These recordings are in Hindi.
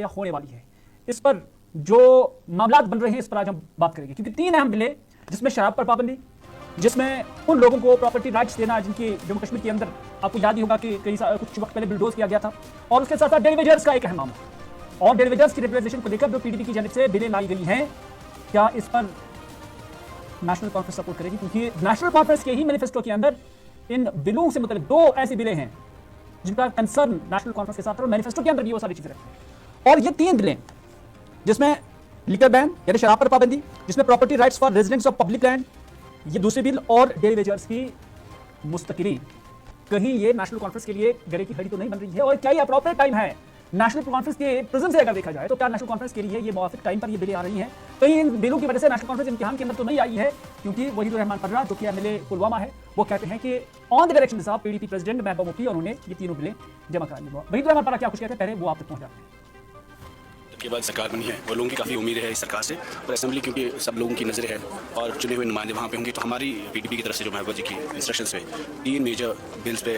क्या होने वाली है, इस पर जो मामला बन रहे हैं, इस पर आज हम बात करेंगे। क्योंकि 3 अहम बिलें, जिसमें शराब पर पाबंदी, जिसमें उन लोगों को प्रॉपर्टी राइट्स देना जिनकी जम्मू कश्मीर के अंदर, आपको याद ही होगा कि कुछ वक्त पहले बुलडोज किया गया था, और उसके साथ साथ डेलीवेजर्स का एक अहम मामला, और डेलीवेजर्स की रेगुलाइजेशन को लेकर जो पीडीपी की जानिब से बिलें लाई गई हैं, क्या इस पर नेशनल कॉन्फ्रेंस सपोर्ट करेगी? क्योंकि नेशनल कॉन्फ्रेंस के ही मैनिफेस्टो के अंदर इन बिलों से मतलब 2 ऐसी बिलें हैं जिनका कंसर्न नेशनल कॉन्फ्रेंस के साथ, और मैनिफेस्टो के अंदर भी वो सारी चीजें रखते हैं। और ये 3 बिलें, जिसमें लिकर बैन यानी शराब पर पाबंदी, जिसमें property rights for residents of public land, ये दूसरी बिल, और डेलीवेजर्स की मुस्तकिली, कहीं ये नेशनल कॉन्फ्रेंस के लिए गले की हड्डी तो नहीं बन रही है? और क्या ये अप्रोप्रिएट टाइम है नेशनल कॉन्फ्रेंस के प्रेजेंस से अगर देखा जाए तो क्या नेशनल कॉन्फ्रेंस के लिए ये मौफिक टाइम पर ये बिलें आ रही हैं? कहीं इन बिलों की वजह से नेशनल कॉन्फ्रेंस इम्तिहान के अंदर तो नहीं आई है? क्योंकि वहीदुर रहमान पर्रा जो कि एमएलए पुलवामा है, वो कहते हैं कि ऑन द डायरेक्शन साहब पीडीपी प्रेसिडेंट महबूबा मुफ्ती, और उन्होंने ये तीनों बिलें जमा करा दी। वहीदुर रहमान पर्रा क्या कुछ कहते हैं, पहले वो आप तक पहुंच जाते हैं। के बाद सरकार बनी है और लोगों की काफ़ी उम्मीद है इस सरकार से, और असेंबली क्योंकि सब लोगों की नज़रें है और चुने हुए नुमाइंदे वहाँ पे होंगे, तो हमारी पीडीपी की तरफ से जो महबूबा जी की इंस्ट्रक्शंस पे 3 मेजर बिल्स पे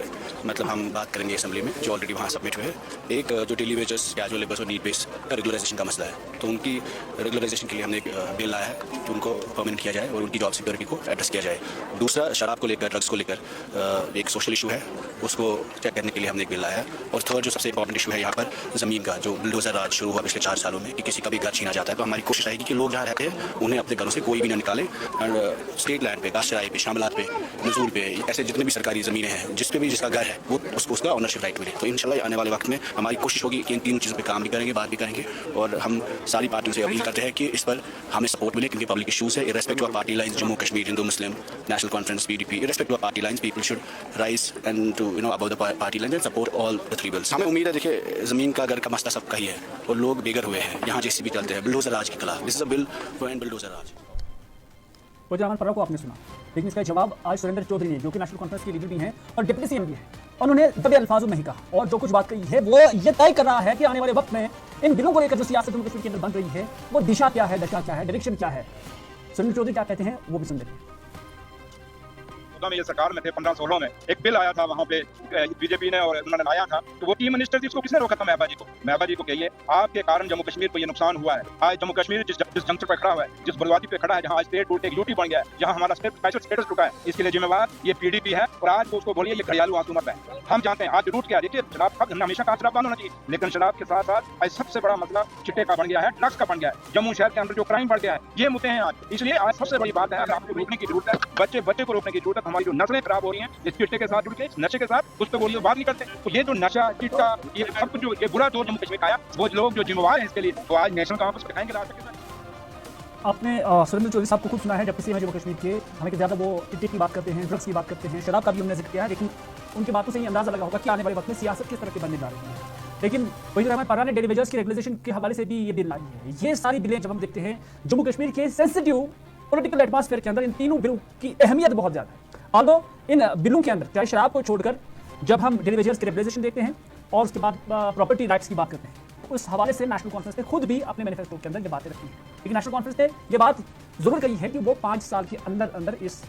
मतलब हम बात करेंगे असेंबली में, जो ऑलरेडी वहाँ सबमिट हुए हैं। एक जो डेली वेजर्स, कैजुअल लेबर्स और नीड बेस का रेगुलराइजेशन का मसला है, तो उनकी रेगुलराइजेशन के लिए हमने एक बिल लाया है कि उनको परमानेंट किया जाए और उनकी जॉब सिक्योरिटी को एड्रेस किया जाए। दूसरा, शराब को लेकर, ड्रग्स को लेकर एक सोशल इशू है, उसको चेक करने के लिए हमने एक बिल लाया है। और थर्ड जो सबसे इंपॉर्टेंट इशू है यहाँ पर ज़मीन का, जो बुलडोजर राज शुरू हुआ पिछले 4 सालों में कि किसी का भी घर छीना जाता है, तो हमारी कोशिश रहेगी कि लोग जहाँ रहते हैं उन्हें अपने घरों से कोई भी ना निकाले, और स्टेट लैंड पे, गाशराई पे, शामलात पे, नजूल पे, ऐसे जितने भी सरकारी ज़मीनें हैं, जिस पे भी जिसका घर है वो उसको उसका ऑनरशिप राइट मिले। तो इंशाल्लाह आने वाले वक्त में हमारी कोशिश होगी कि इन 3 चीज़ों पे काम भी करेंगे, बात भी करेंगे, और हम सारी पार्टियों से अपील करते हैं कि इस पर हमें सपोर्ट मिले, क्योंकि पब्लिक इशूज़ है, irrespective of party lines, Jammu Kashmir, Hindu Muslim, National Conference, PDP, irrespective of party lines, people should rise and to about the party lines and support all the 3 bills. हमें उम्मीद है, देखिए ज़मीन का, घर का मसला सबका ही है, और लोग बेघर हुए हैं, यहाँ जेसीबी चलते हैं बुलडोजर राज के खिलाफ। This is a bill for end bulldozer raj. Wahidur Rahman Parra को आपने सुना, लेकिन इसका जवाब आज सुरेंद्र चौधरी ने, जो कि नेशनल कॉन्फ्रेंस के लीडर भी हैं और डिप्टी सीएम भी हैं, उन्होंने दबे अल्फाजों में ही कहा, और जो कुछ बात कही है वो ये तय कर रहा है कि आने वाले वक्त में इन बिलों को लेकर जो सियासत जम्मू कश्मीर के अंदर बन रही है, वो दिशा क्या है, दशा क्या है, डायरेक्शन क्या है। सुरेंद्र चौधरी क्या कहते हैं वो भी सुन लेते हैं। में ये सरकार में थे 15-16 में एक बिल आया था, वहाँ पे बीजेपी ने और उन्होंने लाया था, तो वो 3 मिनिस्टर थी, इसको किसने रोका था? महबूबा जी को। महबूबा जी को कहिए, आपके कारण जम्मू कश्मीर को ये नुकसान हुआ है। आज जम्मू कश्मीर जिस जंक्शन पर खड़ा हुआ है, जिस बुनियादी पे खड़ा है, जहाँ स्टेट रूट एक यूटी बन गया है, जहाँ हमारा स्पेशल स्टेटस रुका है, इसके लिए जिम्मेवार ये पीडीपी है। और आज उसको बोलिए ये घड़ियालू आंसू मत है। हम जानते हैं आज रूट क्या, देखिए शराब का धंधा हमेशा का शराब बंद होना चाहिए, लेकिन शराब के साथ साथ आज सबसे बड़ा मसला चिट्टे का बन गया है, ड्रग्स का बन गया है। जम्मू शहर के अंदर जो क्राइम बढ़ गया है, ये मुद्दे हैं आज। इसलिए आज सबसे बड़ी बात है, आपको रोकने की जरूरत है, बच्चे को रोकने की जरूरत है। हमारी जो नस्लें खराब हो रही हैं इस चिट्टे के साथ जुड़ के, नशे के साथ, उस पर बोलिए बात नहीं करते। तो ये जो नशा, चिट्टा, ये सब कुछ जो ये बुरा दौर जम्मू कश्मीर का आया, वो लोग जो जिम्मेवार हैं इसके लिए, तो आज नेशनल कॉन्फ्रेंस पे कहेंगे ला सकते। आपने सुरेंद्र चौधरी साहब को खुद सुना है, डिप्टी सीएम जम्मू कश्मीर के, हमें ज़्यादा वो चिट्टे की बात करते हैं, ड्रग्स की बात करते हैं, शराब का भी उन्होंने जिक्र किया है, लेकिन उनकी बातों से ही अंदाजा लगा होगा कि आने वाले वक्त में सियासत किस तरह की बनने जा रही है। लेकिन वहीदुर रहमान पर्रा ने डेलीवेजर्स की रेगुलाइजेशन के हवाले से भी ये बिल लाई है। ये सारी बिलें जब हम देखते हैं जम्मू कश्मीर के सेंसिटिव पॉलिटिकल एटमॉस्फेयर के अंदर, इन तीनों बिलों की अहमियत बहुत ज़्यादा है। ऑल्दो इन बिलों के अंदर, चाहे शराब को छोड़कर, जब हम डेलीवेजर्स की रेगुलाइजेशन देखते हैं और उसके बाद प्रॉपर्टी राइट्स की बात करते हैं, उस हवाले से नेशनल कॉन्फ्रेंस ने खुद भी अपने मैनिफेस्टो के अंदर ये बातें रखी हैं। लेकिन नेशनल कॉन्फ्रेंस ने ये बात जरूर कही है कि वो 5 साल के अंदर अंदर इस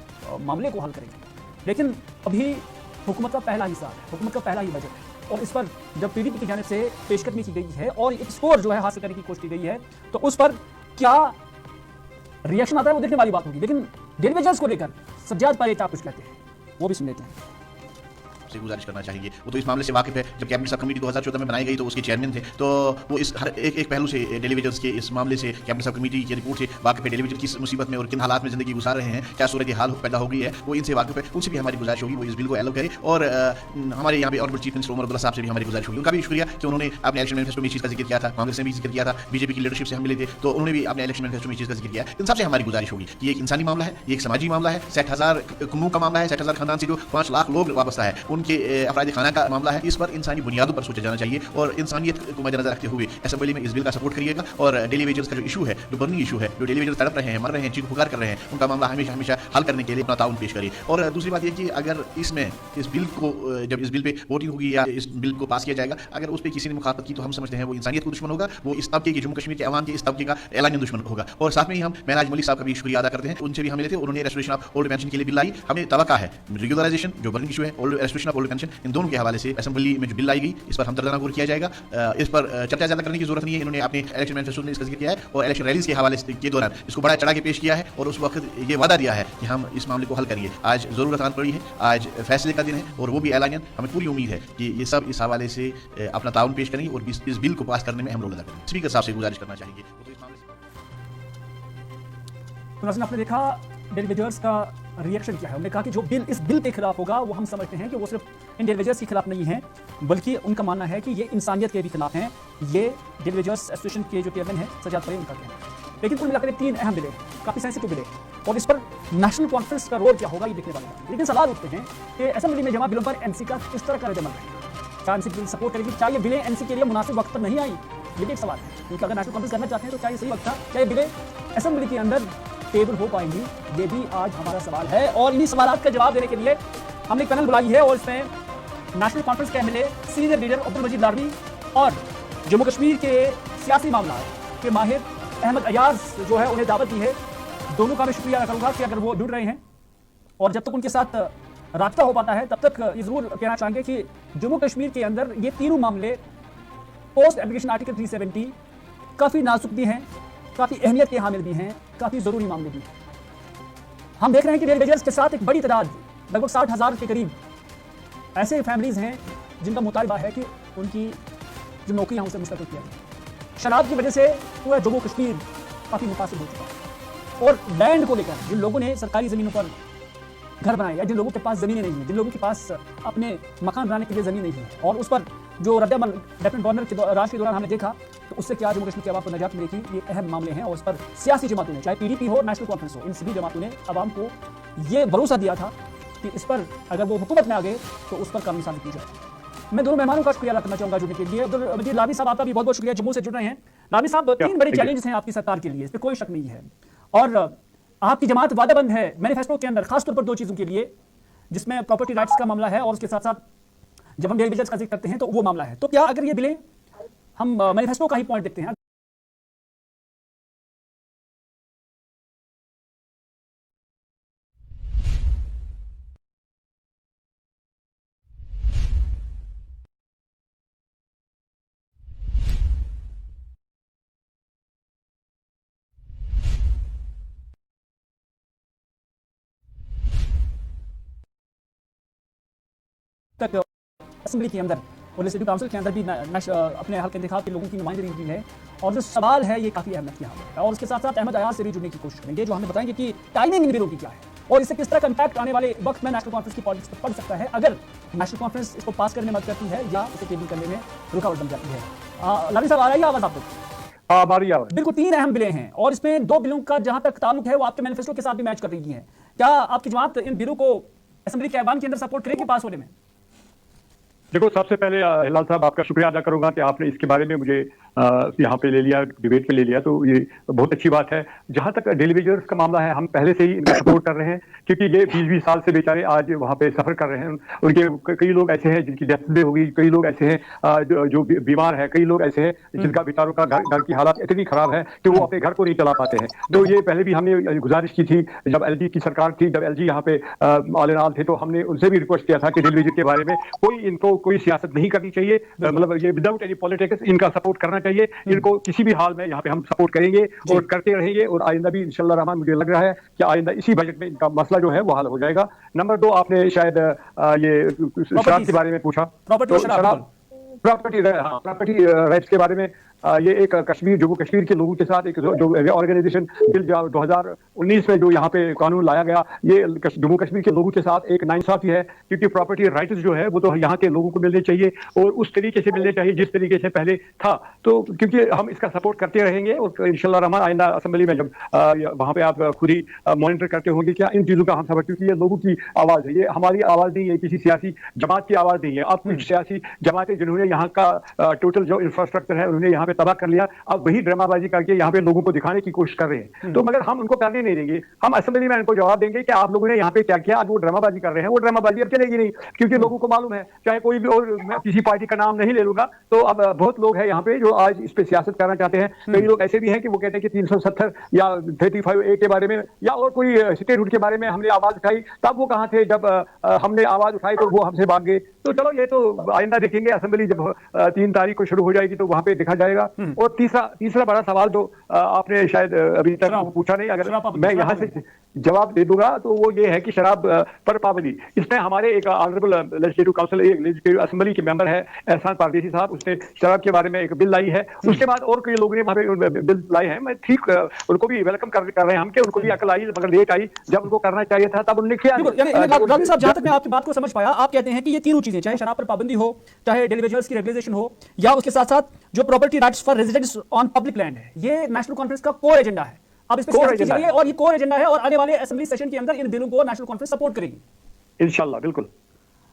मामले को हल करेंगे। लेकिन अभी हुकूमत का पहला ही साल है, हुकूमत का पहला ही बजट है, और इस पर जब पीडीपी की जानिब से पेशकदमी की गई है और एक स्कोर जो है हासिल करने की कोशिश की गई है, तो उस पर क्या रिएक्शन आता है वो देखने वाली बात होगी। लेकिन डेलीवेजर्स को लेकर सज्जाद पायलट क्या कुछ कहते हैं वो भी सुन लेते हैं। से गुजारिश करना चाहेंगे, वो तो इस मामले से वाकिफ है। जब कैबिनेट सब कमेटी 2014 में बनाई गई तो उसके चेयरमैन थे, तो वो इस हर एक पहलू से डेलीवेजर्स के इस मामले से कैबिनेट सब कमेटी की रिपोर्ट से वाकिफ है। डेलीवेजर किस मुसीबत में और किन हालात में जिंदगी गुजार रहे हैं, क्या सूरत हाल पैदा हो गई है, वो इनसे वाकिफ है। उनसे भी हमारी गुजारिश होगी वो इस बिल को एलो करे। और हमारे यहाँ पे honourable chief minister Omar Abdullah sahab से भी हमारी गुजारिश होगी, उनका भी शुक्रिया कि उन्होंने अपने इलेक्शन मैनिफेस्टो में इस चीज़ का जिक्र किया था, कांग्रेस ने भी जिक्र किया था, बीजेपी की लीडरशिप से हम मिले थे तो उन्होंने भी अपने इलेक्शन मैनिफेस्टो में इस चीज़ का जिक्र किया। इन सबसे हमारी गुजारिश होगी कि ये एक इंसानी मामला है, ये एक समाजी मामला है, 60,000 कुनू का मामला है, 60,000 खानदान से जो 5 लाख लोग वाबस्ता है, उनके अफराद खाना का मामला है। इस पर इंसानी बुनियादों पर सोचा जाना चाहिए और इंसानियत को मद्देनजर रखते हुए असेंबली में इस बिल का सपोर्ट करिएगा। और डेलीवेजर्स का जो इशू है, जो बर्निंग इशू है, जो डेलीवेजर्स तड़प रहे हैं, मर रहे हैं, चीख पुकार कर रहे हैं, उनका मामला हमेशा हमेशा हल करने के लिए अपना ताउन पेश करिए। और दूसरी बात यह कि अगर इसमें इस बिल को जब इस बिल पे वोटिंग होगी या इस बिल को पास किया जाएगा, अगर उस पर किसी ने मुखालफत की तो हम समझते हैं वो इंसानियत को दुश्मन होगा, वो इस तबके की, जम्मू कश्मीर के अवाम के इस तबके का एलानी दुश्मन होगा। और साथ में ही हम महराज मलिक साहब का भी शुक्रिया अदा करते हैं, उनसे भी हम मिले थे, उन्होंने रेस्टोरेशन ऑफ ओल्ड मेंशन के लिए बिल लाई। हमें तवक्का है रेगुलराइजेशन जो बर्निंग इशू है, old restoration of old connection, इन दोनों के हवाले से असेंबली में जो बिल लाई गई इस पर हम दर्दना गौर किया जाएगा। इस पर चर्चा ज़्यादा करने की जरूरत नहीं है, इन्होंने अपने इलेक्शन मैनिफेस्टो में इसका जिक्र किया है और इलेक्शन रैलीज के हवाले के दौरान इसको बड़ा चढ़ा के पेश किया है और उस वक्त ये वादा दिया है कि हम इस मामले को हल करेंगे। आज ज़रूरत आन पड़ी है, आज फैसले का दिन है और वो भी ऐलानियन। हमें पूरी उम्मीद है कि ये सब इस हवाले से अपना ताउन पेश करेंगे और इस बिल को पास करने में अहम रोल अदा करेंगे। स्पीकर साहब से गुजारिश करना चाहेंगे तो इस मामले से। तो नाज़रीन, आपने देखा डेलीवेजर्स का रिएक्शन क्या है। उन्होंने कहा कि जो बिल इस बिल के खिलाफ होगा वो हम समझते हैं कि वो सिर्फ इन डेलीवेजर्स के खिलाफ नहीं है, बल्कि उनका मानना है कि ये इंसानियत के भी खिलाफ हैं। ये डेलीवेजर्स एसोसिएशन के जो चेयरमैन है सजाद फरीद उनका कहना है। लेकिन कुल मिलाकर 3 अहम बिल काफी सेंसिटिव बिल और इस पर नेशनल कॉन्फ्रेंस का रोल क्या होगा ये देखने वाला है। लेकिन सवाल उठते हैं कि असेंबली में जमा बिलों पर एनसी का किस तरह का रद्द-ए-अमल है। क्या एनसी बिल सपोर्ट करेगी? क्या ये बिलें एनसी के लिए मुनासिब वक्त पर नहीं आई? ये भी एक सवाल है, क्योंकि अगर नेशनल कॉन्फ्रेंस करना चाहते हैं तो क्या ये सही वक्त था? क्या ये बिलें असेंबली के अंदर टेबल हो पाएंगी? ये भी आज हमारा सवाल है और इन्हीं सवालों का जवाब देने के लिए हमने पैनल बुलाई है और इसमें नेशनल कॉन्फ्रेंस के एमएलए सीनियर लीडर अब्दुल मजीद लारवी और जम्मू कश्मीर के सियासी मामला के माहिर अहमद अयाज जो है उन्हें दावत दी है। दोनों का मैं शुक्रिया अदा करूंगा कि अगर वो जुड़ रहे हैं और जब तक उनके साथ राब्ता हो पाता है तब तक ये जरूर कहना चाहेंगे कि जम्मू कश्मीर के अंदर ये तीनों मामले पोस्ट एप्लीकेशन आर्टिकल 370 काफ़ी नाजुक भी हैं, काफ़ी अहमियत के हामिल भी हैं, काफ़ी ज़रूरी मामले भी हैं। हम देख रहे हैं कि डेलीवेजर्स के साथ एक बड़ी तादाद लगभग 60,000 के करीब ऐसे फैमिलीज हैं जिनका मुतालबा है कि उनकी जो नौकरियां उनसे मुस्तकिल किया जाए। शराब की वजह से पूरा जम्मू कश्मीर काफ़ी मुतासिर हो चुका है और लैंड को लेकर जिन लोगों ने सरकारी ज़मीनों पर घर बनाए या जिन लोगों के पास ज़मीनें नहीं हैं, जिन लोगों के पास अपने मकान बनाने के लिए ज़मीन नहीं है और उस पर जो रद्द-ए-अमल लेफ्टिनेंट गवर्नर के राज के दौरान हमने देखा तो उससे क्या जम्मू कश्मीर की आवाम को निजात मिलेगी। ये अहम मामले हैं और उस पर सियासी जमातों ने, चाहे पीडीपी हो, नेशनल कॉन्फ्रेंस हो, इन सभी जमातों ने आवाम को ये भरोसा दिया था कि इस पर अगर वो हुकूमत में आ गए तो उस पर कानूनी साबित की जाए। मैं दोनों मेहमानों का शुक्रिया अदा करना चाहूँगा जुड़ने के लिए। अब्दुल मजीद लारवी साहब आपका भी बहुत बहुत शुक्रिया, जम्मू से जुड़ रहे हैं। लारवी साहब, 3 बड़े चैलेंजेस हैं आपकी सरकार के लिए, इस पर कोई शक नहीं है और आपकी जमात वादाबंद है मैनिफेस्टो के अंदर खासतौर पर 2 चीज़ों के लिए, जिसमें प्रॉपर्टी राइट्स का मामला है और उसके साथ साथ जब हम डेलीवेजर्स का जिक्र करते हैं तो वो मामला है। तो क्या अगर ये बिलें हम मैनिफेस्टो का ही पॉइंट देखते हैं, तक असेंबली के अंदर और लेजिस्लेटिव काउंसिल के अंदर भी अपने हल्के इंतखाब के लोगों की नुमाइंदगी की है और जो सवाल है ये काफ़ी अहमियत की हामिल है और उसके साथ साथ अहमद अयाज से भी जुड़ने की कोशिश करेंगे जो हमें बताएंगे कि टाइमिंग इन बिलों की क्या है और इससे किस तरह का इम्पैक्ट आने वाले वक्त में नेशनल कॉन्फ्रेंस की पॉलिटिक्स पर पड़ सकता है अगर नेशनल कॉन्फ्रेंस इसको पास करने में मदद करती है या इसे टेबल करने में रुकावट बन जाती है। लारवी साहब, आ रही है आवाज़ आपको? बिल्कुल 3 अहम बिलें हैं और इसमें 2 बिलों का जहां तक ताल्लुक है वो आपके मैनिफेस्टो के साथ भी मैच कर रही है। क्या आपकी जमात इन बिलों को असेंबली के ऐवान के अंदर सपोर्ट करेगी पास होने में? देखो, सबसे पहले हिलाल साहब आपका शुक्रिया अदा करूंगा कि आपने इसके बारे में मुझे यहाँ पे ले लिया, डिबेट पे ले लिया, तो ये बहुत अच्छी बात है। जहाँ तक डेलीवेजर्स का मामला है, हम पहले से ही इनका सपोर्ट कर रहे हैं क्योंकि ये 20-20 साल से बेचारे आज वहाँ पे सफर कर रहे हैं। उनके कई लोग ऐसे हैं जिनकी डेथ भी होगी, कई लोग ऐसे हैं जो बीमार है, कई लोग ऐसे हैं जिनका बेचारों का घर की हालत इतनी खराब है कि वो अपने घर को नहीं चला पाते हैं। तो ये पहले भी हमने गुजारिश की थी जब एलजी की सरकार थी, जब एलजी यहाँ पे आलेनाल थे, तो हमने उनसे भी रिक्वेस्ट किया था कि डेलीवेजर के बारे में इनको कोई सियासत नहीं करनी चाहिए, मतलब ये विदाउट एनी पॉलिटिक्स इनका सपोर्ट करना चाहिए। इनको किसी भी हाल में यहाँ पे हम सपोर्ट करेंगे और करते रहेंगे और आइंदा भी इंशाल्लाह रहमान मुझे लग रहा है कि आइंदा इसी बजट में इनका मसला जो है वो हल हो जाएगा। नंबर 2, आपने शायद ये शराब के बारे में पूछा, प्रॉपर्टी राइट्स के बारे में। ये एक जम्मू कश्मीर के लोगों के साथ एक जो ऑर्गेनाइजेशन बिल 2019 में जो यहाँ पे कानून लाया गया, ये जम्मू कश्मीर के लोगों के साथ एक नाइंसाफी है क्योंकि प्रॉपर्टी राइट्स जो है वो तो यहाँ के लोगों को मिलने चाहिए और उस तरीके से मिलने चाहिए जिस तरीके से पहले था। तो क्योंकि हम इसका सपोर्ट करते रहेंगे और इंशाल्लाह रहमान आइंदा असेंबली में जब वहाँ पे आप खुद ही मॉनिटर करते होंगे क्या इन चीज़ों का हम सपोर्ट, क्योंकि ये लोगों की आवाज़ है, ये हमारी आवाज़ नहीं है, किसी सियासी जमात की आवाज़ नहीं है। आप कुछ सियासी जमातें जिन्होंने यहाँ का टोटल जो इंफ्रास्ट्रक्चर है उन्होंने यहाँ पे तबाह कर लिया। अब वही ड्रामाबाजी करके यहाँ पे लोगों को दिखाने की कोशिश कर रहे हैं। तो मगर हम उनको करने नहीं देंगे। हम असेंबली में उनको जवाब देंगे कि आप लोगों ने यहाँ पे क्या किया। आज वो ड्रामाबाजी कर रहे हैं, वो ड्रामाबाजी अब चलेगी नहीं, क्योंकि लोगों को मालूम है, चाहे कोई भी और, मैं किसी पार्टी का नाम नहीं ले लूंगा, तो अब बहुत लोग हैं यहाँ पे जो आज इस पे सियासत करना चाहते हैं। कई लोग ऐसे भी हैं कि वो कहते हैं कि 370 या 35A के बारे में या और कोई स्टेटहुड के बारे में हमने आवाज उठाई, तब वो कहाँ थे जब हमने आवाज उठाई तो वो हमसे भाग गए। तो चलो ये तो आइंदा देखेंगे, असेंबली जब 3 तारीख को शुरू हो जाएगी तो वहां पे देखा जाएगा। और तीसरा बड़ा सवाल तो आपने शायद अभी तक पूछा नहीं, अगर मैं यहाँ से जवाब दे दूंगा तो वो ये है कि शराब पर पाबंदी, इसमें हमारे एक honourable legislative council legislative assembly के मेंबर है एहसान परदेसी साहब, उसने शराब के बारे में एक बिल लाई है। उसके बाद और कई लोगों ने वहां पे बिल लाए हैं। मैं ठीक उनको भी वेलकम कर रहे हैं हम कि उनको भी अकल आई, मगर लेट आई, जब उनको करना चाहिए था तब उन्होंने किया। रावी साहब, जहां तक मैं आपकी बात को समझ पाया, आप कहते हैं कि ये तीनों चीजें, चाहे शराब पर पाबंदी हो, चाहे इंडिविजुअल्स की रेगुलेशन हो, या उसके साथ साथ जो property rights for residents on public land है, ये नेशनल कॉन्फ्रेंस का कोर एजेंडा है। अब इस पर कीजिए और ये कोर एजेंडा है और आने वाले असेंबली सेशन के अंदर इन बिलों को नेशनल कॉन्फ्रेंस सपोर्ट करेगी इंशाल्लाह। बिल्कुल,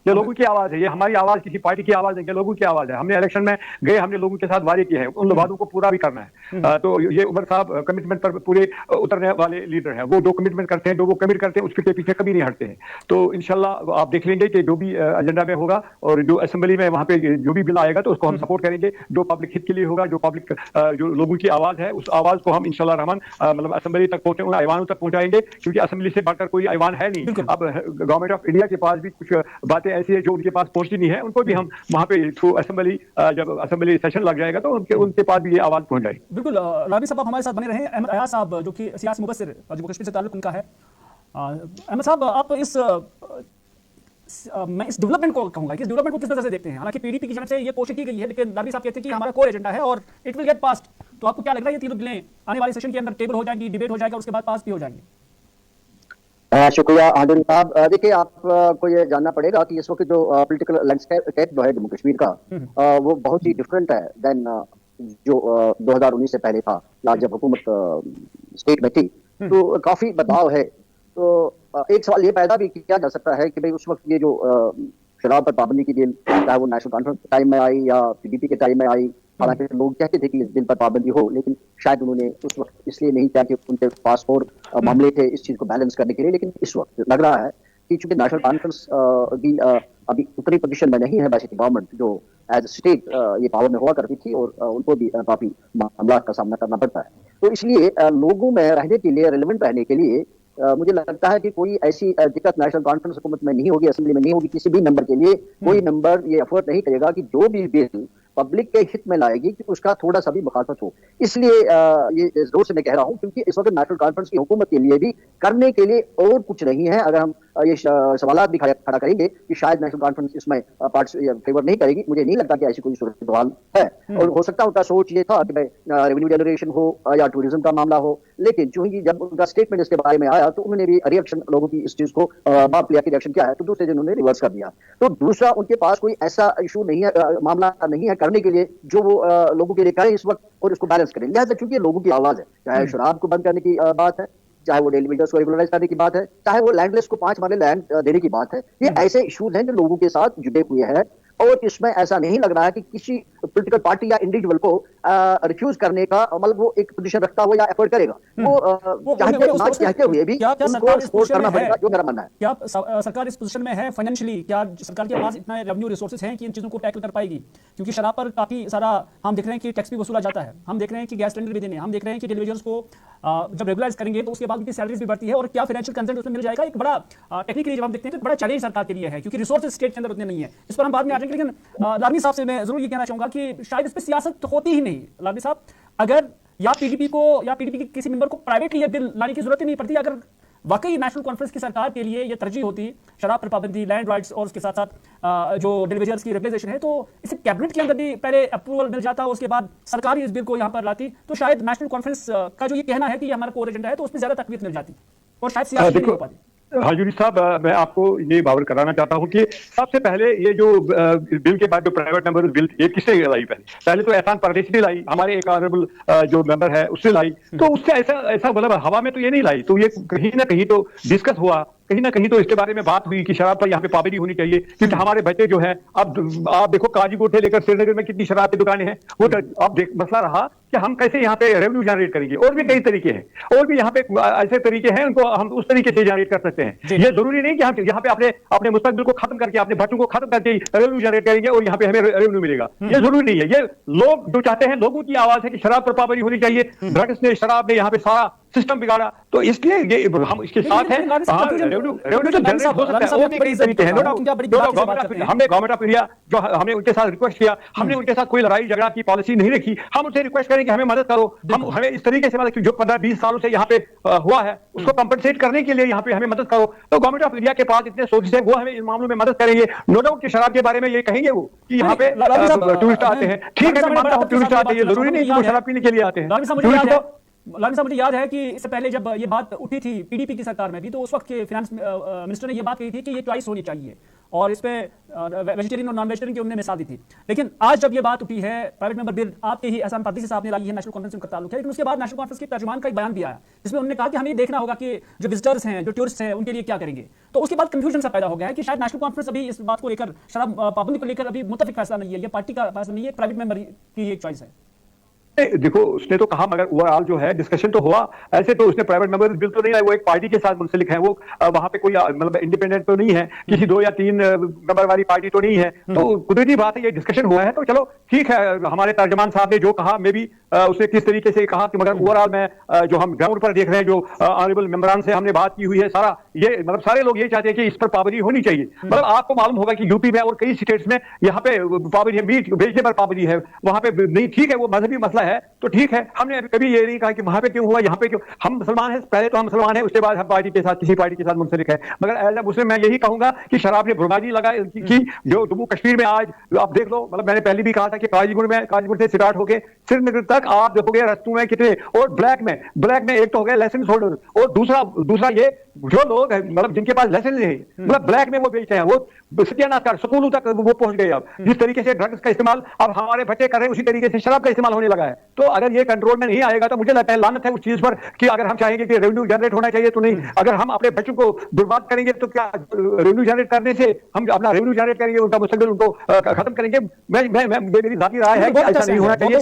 ये लोगों की आवाज है, ये हमारी आवाज किसी पार्टी की आवाज है, लोगों की आवाज है। हमने इलेक्शन में गए, हमने लोगों के साथ वादे किए हैं, उन वादों को पूरा भी करना है। तो ये उमर साहब कमिटमेंट पर पूरे उतरने वाले लीडर हैं। वो जो कमिटमेंट करते हैं, जो वो कमिट करते हैं, उसके पीछे कभी नहीं हटते हैं। तो इंशाल्लाह आप देख लेंगे कि जो भी एजेंडा में होगा और जो असेंबली में वहां पे जो भी बिल आएगा तो उसको हम सपोर्ट करेंगे। जो पब्लिक हित के लिए होगा, जो पब्लिक जो लोगों की आवाज है, उस आवाज को हम इंशाल्लाह रहमान मतलब असेंबली तक पहुंचे, ऐवानों तक पहुंचाएंगे, क्योंकि असेंबली से बढ़कर कोई ऐवान है नहीं। अब गवर्नमेंट ऑफ इंडिया के पास भी कुछ बातें ऐसी है जो उनके पास पहुंचती नहीं है, उनको भी हम वहां पे थ्रू असेंबली, जब असेंबली सेशन लग जाएगा तो उनके पास भी ये आवाज पहुंच जाएगी। बिल्कुल। रावी साहब आप हमारे साथ बने रहे। अहमद अयाज साहब जो कि सियासी मुबस्सिर जम्मू कश्मीर से ताल्लुक उनका है। अहमद साहब, आप मैं इस डेवलपमेंट को कहूंगा कि इस डेवलपमेंट को किस तरह से देखते हैं? हालांकि पीडीपी की जानब से ये कोशिश की गई है, लेकिन रावी साहब कहते हैं कि हमारा कोर एजेंडा है और इट विल गेट पास्ड। तो आपको क्या लग रहा है ये तीनों बिलें आने वाले सेशन के अंदर टेबल हो जाएंगी, डिबेट हो जाएगा और उसके बाद पास भी हो जाएंगी? शुक्रिया आदिल साहब। देखिए, आपको ये जानना पड़ेगा कि इस वक्त जो पॉलिटिकल लैंडस्केप जो है जम्मू कश्मीर का, वो बहुत ही डिफरेंट है देन जो 2019 से पहले था, या जब हुकूमत स्टेट में थी, तो काफी बदलाव है। तो एक सवाल ये पैदा भी किया जा सकता है कि भाई उस वक्त ये जो शराब पर पाबंदी की बिल, चाहे वो नेशनल कॉन्फ्रेंस के टाइम में आई या पीडीपी के टाइम में आई, हालांकि लोग कहते थे कि इस बिल पर पाबंदी हो, लेकिन शायद उन्होंने उस वक्त इसलिए नहीं किया कि उनके पास और मामले थे इस चीज को बैलेंस करने के लिए। लेकिन इस वक्त लग रहा है कि चूंकि नेशनल कॉन्फ्रेंस भी अभी उतनी पोजीशन में नहीं है, वैसे गवर्नमेंट जो एज स्टेट ये पावर में हुआ करती थी, और उनको भी काफी मामला का सामना करना पड़ता है। तो इसलिए लोगों में रहने के लिए, रिलेवेंट रहने के लिए, मुझे लगता है कि कोई ऐसी दिक्कत नेशनल कॉन्फ्रेंस हुकूमत में नहीं होगी, असेंबली में नहीं होगी। किसी भी मेंबर के लिए कोई मेंबर ये एफर्ट नहीं करेगा कि जो भी बिल पब्लिक के हित में लाएगी कि उसका थोड़ा सा भी मुखालफत हो। इसलिए ये जोर से मैं कह रहा हूं, क्योंकि इस वक्त नेशनल कॉन्फ्रेंस की हुकूमत के लिए भी करने के लिए और कुछ नहीं है। अगर हम ये सवाल भी खड़ा करेंगे कि शायद नेशनल कॉन्फ्रेंस इसमें फेवर नहीं करेगी, मुझे नहीं लगता कि ऐसी कोई सूरत सवाल है। और हो सकता है उनका सोच ये था कि भाई रेवेन्यू जनरेशन हो या टूरिज्म का मामला हो, लेकिन चूंकि जब उनका स्टेटमेंट इसके बारे में आया तो उन्होंने भी रिएक्शन, लोगों की इस चीज को बाप लिया कि रिएक्शन क्या है, तो दूसरे दिन उन्होंने रिवर्स कर दिया। तो दूसरा, उनके पास कोई ऐसा इशू नहीं है, मामला नहीं है करने के लिए जो वो लोगों के लिए करें इस वक्त और इसको बैलेंस करें। लिहाजा चूंकि लोगों की आवाज है, चाहे शराब को बंद करने की बात है, चाहे वो डेली वेजर्स को रेगुलराइज करने की बात है, चाहे वो लैंडलेस को 5 माले लैंड देने की बात है, ये ऐसे इश्यूज हैं जो लोगों के साथ जुड़े हुए हैं। और इसमें ऐसा नहीं लग रहा है कि किसी पॉलिटिकल पार्टी या इंडिविजुअल को रिफ्यूज करने का, मतलब वो एक पोजीशन रखता हुआ या एफर्ट करेगा, वो चाहते हुए भी उनको सपोर्ट करना पड़ेगा, जो मेरा मानना है। क्या सरकार इस पोजीशन में है फाइनेंशियली? क्या सरकार के पास इतना रेवेन्यू रिसोर्सेज हैं कि इन चीजों को टैकल कर पाएगी? क्योंकि शराब पर काफी सारा हम देख रहे हैं कि टैक्स भी वसूला जाता है, हम देख रहे हैं कि गैस सिलेंडर भी देने, हम देख रहे हैं कि इंडिविजुअल्स को जब रेगुलाइज करेंगे तो उसके बाद उनकी सैलरीज भी बढ़ती है, और क्या फाइनेंशियल कंसेंट उसमें मिल जाएगा? एक बड़ा टेक्निकली जब हम देखते हैं तो बड़ा चैलेंज सरकार के लिए है, क्योंकि रिसोर्सेज स्टेट के अंदर उतने नहीं है। इस पर हम बाद में आ जाएंगे, लेकिन लालमी साहब से मैं जरूर ये कहना चाहूंगा कि शायद इस पर सियासत होती ही नहीं। लालमी साहब, अगर या पीडीपी को या पीडीपी के किसी मेंबर को प्राइवेटली ये बिल लाने की जरूरत ही नहीं पड़ती, अगर वाकई नेशनल कॉन्फ्रेंस की सरकार के लिए ये तरजीह होती, शराब पर पाबंदी, लैंड राइट्स और उसके साथ साथ जो इंडिविजुअल्स की रेगुलेशन है, तो इसे कैबिनेट के अंदर भी पहले अप्रूवल मिल जाता, उसके बाद सरकार इस बिल को यहाँ पर लाती, तो शायद नेशनल कॉन्फ्रेंस का जो ये कहना है कि हमारा कोर एजेंडा है, तो उसमें ज्यादा तकवीत मिल जाती और शायद सियासत नहीं हो पाती। हाजुरी साहब, मैं आपको ये बावर कराना चाहता हूं कि सबसे पहले ये जो बिल के बाद जो प्राइवेट नंबर बिल ये किसने लाई? पहले तो एहसान परदेसी ने लाई, हमारे एक ऑनरेबल जो मेंबर है उसने लाई। तो उससे ऐसा मतलब हवा में तो ये नहीं लाई, तो ये कहीं ना कहीं तो डिस्कस हुआ कहीं ना कहीं तो इसके बारे में बात हुई कि शराब पर यहाँ पे पाबंदी होनी चाहिए, क्योंकि हमारे बच्चे जो है, अब आप देखो काजीकोट से लेकर श्रीनगर में कितनी शराब की दुकानें हैं। वो अब मसला रहा कि हम कैसे यहाँ पे रेवेन्यू जनरेट करेंगे। और भी कई तरीके हैं, और भी यहाँ पे ऐसे तरीके हैं, उनको हम उस तरीके से जनरेट कर सकते हैं। ये जरूरी नहीं कि हम यहाँ पे अपने मुस्तकबिल को खत्म करके, अपने बच्चों को खत्म करके रेवेन्यू जनरेट करेंगे और यहाँ पे हमें रेवेन्यू मिलेगा। ये जरूरी नहीं है। ये लोग जो चाहते हैं, लोगों की आवाज है कि शराब पर पाबंदी होनी चाहिए। ड्रग्स ने, शराब ने यहाँ पे सारा सिस्टम बिगाड़ा, तो इसलिए ये हम इसके साथ हैं। रेवेन्यू तो जनरेट हो सकता है, और भी कई तरीके हैं। हमने गवर्नमेंट ऑफ इंडिया जो हमने उनके साथ रिक्वेस्ट किया, हमने उनके साथ कोई लड़ाई झगड़ा की पॉलिसी नहीं रखी। हम उनसे रिक्वेस्ट करें कि हमें मदद करो, हमें इस तरीके से मदद, जो 15-20 सालों से यहाँ पे हुआ है उसको कंपनसेट करने के लिए यहाँ पे हमें मदद करो। तो गवर्नमेंट ऑफ इंडिया के पास इतने सोर्सेस है, वो हमें इन मामलों में मदद करेंगे। नो डाउट कि शराब के बारे में ये कहेंगे वो कि यहाँ पे टूरिस्ट आते हैं, ठीक है, मैं मानता हूँ टूरिस्ट आते हैं, जरूरी नहीं कि वो शराब पीने के लिए आते हैं। लालनी साहब, मुझे याद है कि इससे पहले जब ये बात उठी थी पीडीपी की सरकार में भी, तो उस वक्त के फाइनेंस मिनिस्टर ने ये बात कही थी कि ये चॉइस होनी चाहिए, और इसमें वेजिटेरियन और नॉन वेजिटेरियन की उन्होंने मिसाल दी थी। लेकिन आज जब ये बात उठी है, प्राइवेट मेंबर बिल आपके ही एहसान पारदीसी साहब ने लाई है, नेशनल कॉन्फ्रेंस का ताल्लुक है, लेकिन उसके बाद नेशनल कॉन्फ्रेंस के तर्जुमान का एक बयान भी आया जिसमें उन्होंने कहा कि हमें ये देखना होगा कि जो विजिटर्स हैं, जो टूरिस्ट हैं, उनके लिए क्या करेंगे। तो उसके बाद कंफ्यूजन सा पैदा हो गया है कि शायद नेशनल कॉन्फ्रेंस अभी इस बात को लेकर, शराब पाबंदी को लेकर अभी मुत्तफिक फैसला नहीं है, ये पार्टी का फैसला नहीं है, प्राइवेट मेंबर की एक चॉइस है। देखो, उसने तो कहा, मगर ओवरऑल जो है डिस्कशन तो हुआ। ऐसे तो उसने प्राइवेट मेंबर बिल तो नहीं है, वो एक पार्टी के साथ मुंसलिक है, वो वहां पे कोई मतलब इंडिपेंडेंट तो नहीं है, किसी 2 या 3 मेंबर वाली पार्टी तो नहीं है। तो कुदरती बात है, ये डिस्कशन हुआ है, तो चलो ठीक है। हमारे तर्जमान साहब ने जो कहा, मे भी उसने किस तरीके से कहा कि, मगर ओवरऑल में जो हम ग्राउंड पर देख रहे हैं, जो ऑनरेबल मेंबरान से हमने बात की हुई है, सारा ये मतलब सारे लोग ये चाहते हैं कि इस पर पाबंदी होनी चाहिए। मतलब आपको मालूम होगा कि यूपी में और कई स्टेट्स में यहाँ पे पाबंदी है, मीट बेचने पर पाबंदी है, वहां पे नहीं, ठीक है, वो मजहबी मसला है तो ठीक है। हमने कभी ये नहीं कहा कि वहां पे क्यों हुआ, यहाँ पे क्यों। हम मुसलमान हैं, पहले तो हम मुसलमान हैं, उसके बाद हम पार्टी के साथ, किसी पार्टी के साथ मुंसलिक है। मगर एज अ मुस्लिम मैं यही कहूंगा कि शराब ने बुर्बादी लगा कि जो जम्मू कश्मीर में आज आप देख लो, मतलब मैंने पहले भी कहा था कि काजीगुंड से स्टार्ट होकर श्रीनगर तक आप देखोगे रस्तों में कितने, और ब्लैक में एक तो हो गया लाइसेंस होल्डर, और दूसरा ये जो लोग मतलब जिनके पास लाइसेंस नहीं, मतलब ब्लैक में वो बेचते हैं, वो सत्यानाश कर स्कूलों तक वो पहुंच गए। अब जिस तरीके से ड्रग्स का इस्तेमाल अब हमारे बच्चे कर रहे हैं, उसी तरीके से शराब का इस्तेमाल होने लगा है। तो अगर ये कंट्रोल में नहीं आएगा तो मुझे लगता है लानत है उस चीज पर कि अगर हम चाहेंगे कि रेवेन्यू जनरेट होना चाहिए तो नहीं, अगर हम अपने बच्चों को बर्बाद करेंगे तो क्या रेवेन्यू जनरेट करने से हम अपना रेवेन्यू जनरेट करेंगे, उनका मुस्तकबिल उनको खत्म करेंगे। मेरी जाती राय है कि ऐसा नहीं होना चाहिए।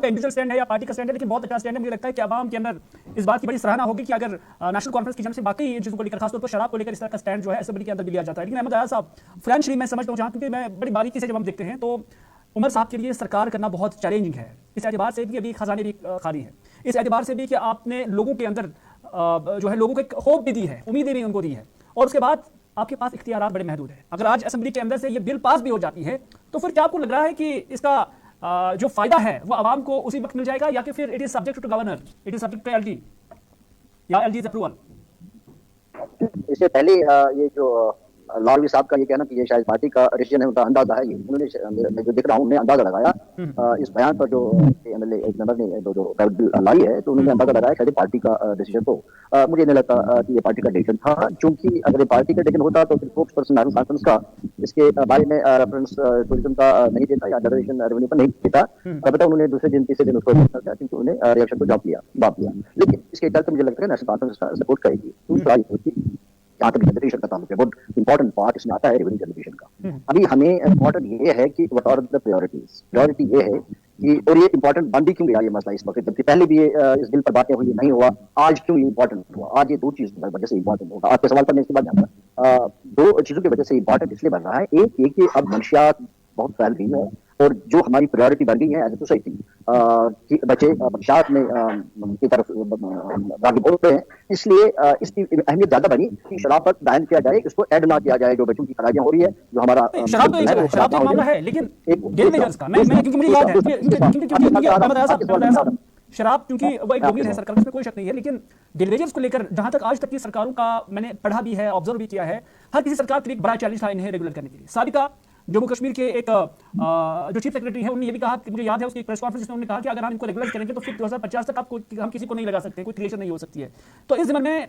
इंडिविजुअल स्टैंड है या पार्टी का स्टैंड है, लेकिन बहुत अच्छा स्टैंड है। मुझे लगता है कि आवाम के अंदर इस बात की बड़ी सराहना होगी कि अगर नेशनल कॉन्फ्रेंस की जन्म से बाकी चीजों को लेकर, खासतौर पर शराब को लेकर इस तरह का स्टैंड जो है असेंबली के अंदर भी लिया जाता है। लेकिन अहमद आया साहब, फाइनेंशियली मैं समझता हूँ, जहाँ क्योंकि मैं बड़ी बारीकी से जब हम देखते हैं तो उमर साहब के लिए सरकार करना बहुत चैलेंजिंग है, इस एतबार से भी अभी खजाने भी खाली है, इस एतबार से भी कि आपने लोगों के अंदर जो है लोगों को एक होप भी दी है, उम्मीदें भी उनको दी है, और उसके बाद आपके पास इख्तियारात बड़े महदूद है। अगर आज असेंबली के अंदर से ये बिल पास भी हो जाती है तो फिर क्या आपको लग रहा है कि इसका जो फायदा है वो आवाम को उसी वक्त मिल जाएगा, या कि फिर it is subject to governor, it is subject to LG या एलजी's अप्रूवल? इससे पहले ये जो लालवी साहब का ये कहना कि ये शायद पार्टी का डिसीजन है, उनका अंदाजा है, ये उन्होंने मैं जो देख रहा हूँ उन्होंने अंदाजा लगाया इस बयान पर जो एमएलए एक नंबर ने जो प्राइवेट बिल लाई है, तो उन्होंने अंदाजा लगाया शायद पार्टी का डिसीजन। तो मुझे नहीं लगता कि ये पार्टी का डिसीजन था, क्योंकि अगर ये पार्टी का डिसीजन होता तो फिर स्पोक्स पर्सन नेशनल कॉन्फ्रेंस का इसके बारे में रेफरेंस टूरिज्म का नहीं देता या जनरेशन रेवेन्यू पर नहीं देता। अलबत्ता उन्होंने दूसरे दिन तीसरे दिन उसको क्योंकि उन्होंने रिएक्शन को जवाब दिया। लेकिन इसके चलते मुझे लगता है नेशनल कॉन्फ्रेंस सपोर्ट करेगी। दूसरा जहाँ तक जनरेशन का ताल्लुक है, बहुत इंपॉर्टेंट पार्ट इसमें आता है रेवेन्यू जनरेशन का। अभी हमें इंपॉर्टेंट ये है कि what are the priorities. Priority ये है कि, और ये इंपॉर्टेंट बन भी क्यों गया ये मसला इस वक्त, जबकि पहले भी इस बिल पर बातें हुई, नहीं हुआ, आज क्यों ये इंपॉर्टेंट हुआ? आज ये 2 चीज की वजह से इंपॉर्टेंट होगा। आपके सवाल पर मैं इसके बाद जाऊंगा। 2 चीजों की वजह से इंपॉर्टेंट इसलिए बन रहा है। एक ये कि अब मंशियात बहुत फैल रही है, और जो हमारी प्रायोरिटी बन गई है एज ए सोसाइटी कि बच्चे मंशियात में की तरफ राग़िब होते हैं, इसलिए इसकी अहमियत ज्यादा बनी कि शराब पर बैन किया जाए, इसको ऐड ना किया जाए। जो बच्चों की खराबियां हो रही है, जो हमारा शराब तो मामला है, लेकिन डेलीवेजर्स का मैं क्योंकि मुझे याद है शराब क्योंकि वो एक डोमेन है सरकार, इसमें कोई शक नहीं है, लेकिन डेलीवेजर्स को लेकर जहां तक आज तक की सरकारों का मैंने पढ़ा भी है, ऑब्जर्व भी किया है, हर किसी सरकार के लिए बड़ा चैलेंज था इन्हें रेगुलर करने के लिए। साबिका जम्मू कश्मीर के एक जो चीफ सेक्रेटरी है, उन्होंने ये भी कहा कि मुझे याद है उसकी प्रेस कॉन्फ्रेंस में उन्होंने कहा कि अगर हम इनको रेगुलर करेंगे तो फिर 2050 तक हम किसी को नहीं लगा सकते, कोई क्रिएशन नहीं हो सकती है। तो इस ज़मन में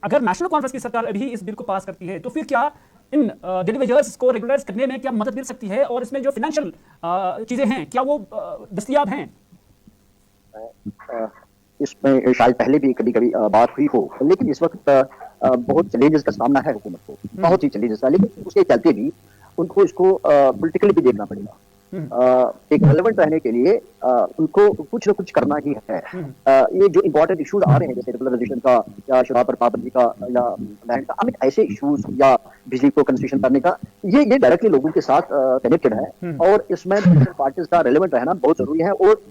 अगर नेशनल कॉन्फ्रेंस की सरकार अभी इस बिल को पास करती है तो फिर क्या इन डेलीवेजर्स को रेगुलराइज करने में क्या मदद मिल सकती है, और इसमें जो फाइनेंशियल चीजें हैं क्या वो दस्तयाब हैं? इसमें शायद पहले भी कभी बात हुई हो, लेकिन इस वक्त बहुत चैलेंजेस का सामना है हुकूमत को, बहुत ही चैलेंजेस का, लेकिन उसके चलते भी उनको इसको पॉलिटिकली भी देखना पड़ेगा। एक रेलेवेंट रहने के लिए उनको कुछ न कुछ करना ही है। ये जो इम्पोर्टेंट इश्यूज आ रहे हैं जैसे रेगुलराइजेशन का या शराब पर पाबंदी का या लैंड का, ऐसे इश्यूज या बिजली को कंसेशन करने का, ये डायरेक्टली लोगों के साथ कनेक्टेड है और इसमें पार्टीज का रेलेवेंट रहना बहुत जरूरी है। और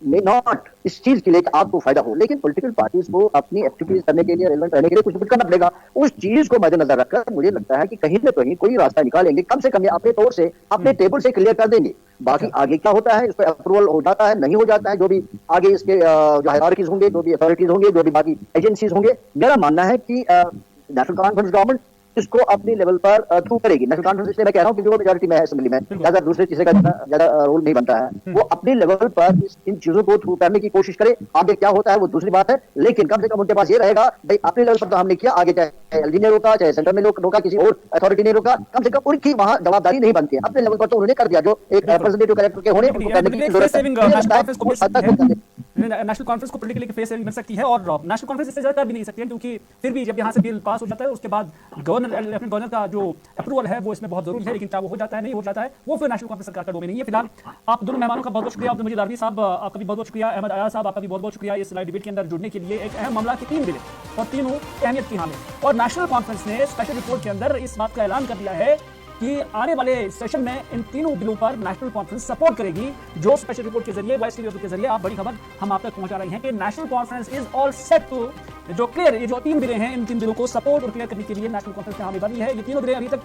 मे नॉट इस चीज के लिए कि आपको फायदा हो, लेकिन पॉलिटिकल पार्टीज को अपनी एक्टिविटीज करने के लिए, रेलेवेंट रहने के लिए कुछ न कुछ करना पड़ेगा। उस चीज को मद्देनजर रखकर मुझे लगता है कि कहीं न कहीं कोई रास्ता निकालेंगे, कम से कम ये अपने तौर से अपने टेबल से क्लियर कर देंगे। बाकी आगे क्या होता है, इस पर अप्रूवल हो जाता है नहीं हो जाता है, जो भी आगे इसके जो हायरार्कीज होंगे, जो भी अथॉरिटीज होंगे, जो भी बाकी एजेंसीज होंगे, मेरा मानना है कि नेशनल कॉन्फ्रेंस गवर्नमेंट इसको अपने लेवल पर थ्रू करेगी। नेशनल कॉन्फ्रेंस इसलिए मैं कह रहा हूं कि जो मेजॉरिटी में है असेंबली में, ज्यादा दूसरे चीजें का ज्यादा रोल नहीं बनता है, वो अपने लेवल पर इन चीजों को थ्रू करने की कोशिश करे। आगे क्या होता है वो दूसरी बात है, लेकिन कम से कम उनके पास ये रहेगा भाई अपने लेवल पर तो हमने किया, आगे चाहे एलजी ने रोका, चाहे सेंटर में रोका, किसी और अथॉरिटी ने रोका, कम से कम उनकी वहां जवाबदारी नहीं बनती है। अपने लेवल पर तो उन्होंने कर दिया, जो एक रिप्रेजेंटेटिव कलेक्टर के होने उनको करने की जरूरत है। नेशनल कॉन्फ्रेंस को पॉलिटिकली एक फेस सेविंग मिल सकती है और नेशनल कॉन्फ्रेंस इससे ज्यादा कर भी नहीं सकती है, क्योंकि फिर भी जब यहाँ से बिल पास हो जाता है उसके बाद लेफ्टिनेंट गवर्नर का जो अप्रूवल है वो इसमें बहुत जरूरी है, लेकिन क्या वो हो जाता है नहीं हो जाता है वो फिर नेशनल कॉन्फ्रेंस सरकार का डोमेन नहीं है। फिलहाल आप दोनों मेहमानों का बहुत बहुत शुक्रिया, अब्दुल मजीद आर्मी साहब आपका भी बहुत बहुत शुक्रिया, अहमद अयाज साहब आपका भी बहुत बहुत शुक्रिया इस लाइव डिबेट के अंदर जुड़ने के लिए। एक अहम मामला की 3 बिलें और तीनों अहमियत की हामिल, और नेशनल कॉन्फ्रेंस ने स्पेशल रिपोर्ट के अंदर इस बात का ऐलान कर दिया है कि आने वाले सेशन में इन तीनों बिलों पर नेशनल कॉन्फ्रेंस सपोर्ट करेगी। जो स्पेशल रिपोर्ट के जरिए वॉइस टीवी के जरिए आप बड़ी खबर हम आप तक पहुंचा रहे हैं कि National Conference is all set to जो क्लियर, ये जो 3 बिलें हैं इन 3 बिलों को सपोर्ट और क्लियर करने के लिए नेशनल कॉन्फ्रेंस ने हामी भरी है। ये तीनों बिलें अभी तक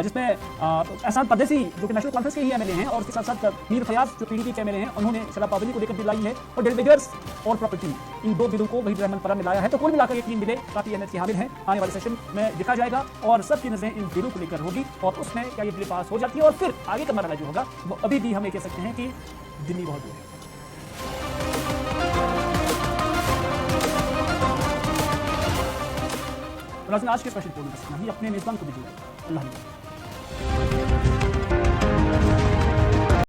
जिसमें एहसान परदेसी जो कि नेशनल कॉन्फ्रेंस के ही एमएलए हैं और उसके साथ साथ मीर फयाज जो पीडीपी के एमएलए हैं, उन्होंने शराब पाबंदी को लेकर बिल लाई है, और डेलीगेट्स और प्रॉपर्टी, इन 2 बिलों को वहीद रहमान परा ने लाया है। तो कुल मिलाकर ये 3 बिलें काफी अहमियत की हामिल हैं। आने वाले सेशन में देखा जाएगा और सबकी नजरें इन बिलों को लेकर होगी और उसमें क्या ये बिल पास हो जाती है और फिर आगे का मरहला जो होगा वो अभी भी हम ये कह सकते हैं कि दिल्ली बहुत दूर है। आज के स्पेशल रिपोर्ट में अपने मेजबान को दीजिए अल्लाह।